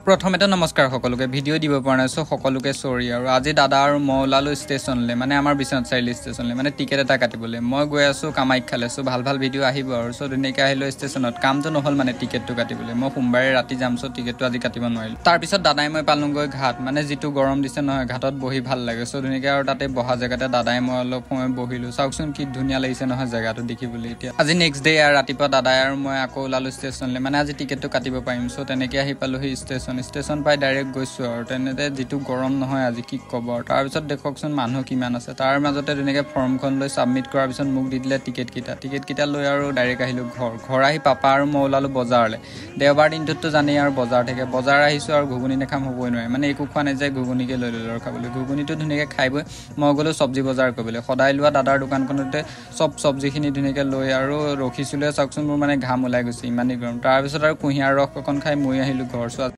প্ৰথমতে নমস্কাৰ সকলোকে ভিডিঅ' দিব পৰা নাই সকলোকে সৰি আৰু আজি দাদা আৰু মই ওলালো ষ্টেচনলৈ মানে আমাৰ বিশ্বনাথ চাৰিআলি ষ্টেচনলৈ মানে টিকেট এটা কাটিবলৈ মই গৈ আছো কামাখ্যালৈ ভাল ভিডিঅ' আহিব আৰু ধুনীয়াকৈ আহিলো ষ্টেচনত কামটো নহ'ল মানে টিকেটটো কাটিবলৈ মই সোমবাৰে ৰাতি যাম টিকেটটো আজি কাটিব নোৱাৰিলোঁ তাৰপিছত দাদাই মই পালোঁগৈ ঘাট মানে যিটো গৰম দিছে নহয় ঘাটত বহি ভাল লাগে ধুনীয়াকৈ আৰু তাতে বহা জেগাতে দাদাই মই অলপ সময় বহিলোঁ চাওকচোন কি ধুনীয়া লাগিছে নহয় জেগাটো দেখিবলৈ এতিয়া আজি নেক্সট ডে আৰু ৰাতিপুৱা দাদাই আৰু মই আকৌ ওলালো ষ্টেচনলৈ মানে আজি টিকেটটো কাটিব পাৰিম তেনেকৈ আহি পালোহি ষ্টেচন পাই ডাইৰেক্ট গৈছোঁ আৰু তেনেতে যিটো গৰম নহয় আজি কি ক'ব আৰু তাৰপিছত দেখকচোন মানুহ কিমান আছে তাৰ মাজতে ধুনীয়াকৈ ফৰ্মখন লৈ ছাবমিট কৰাৰ পিছত মোক দি দিলে টিকেটকেইটা লৈ আৰু ডাইৰেক্ট আহিলোঁ ঘৰ আহি পাপা আৰু মই ওলালোঁ বজাৰলৈ দেওবাৰ দিনটোততো জানেই আৰু বজাৰ থাকে বজাৰ আহিছোঁ আৰু ঘুগুনি নেখাম হ'বই নোৱাৰে মানে একো খোৱা নাযায় ঘুগুনিকে লৈ ল'লোঁ আৰু খাবলৈ ঘুগুনিটো ধুনীয়াকৈ খাই বৈ মই গ'লোঁ চব্জি বজাৰ কৰিবলৈ সদায় লোৱা দাদাৰ দোকানখনতে চব্জিখিনি ধুনীয়াকৈ লৈ আৰু ৰখিছিলোঁ চাওকচোন মোৰ মানে ঘাম ওলাই গৈছে ইমানেই গৰম তাৰপিছত আৰু কুঁহিয়াৰ ৰস অকণ খাই মই আহিলোঁ ঘৰ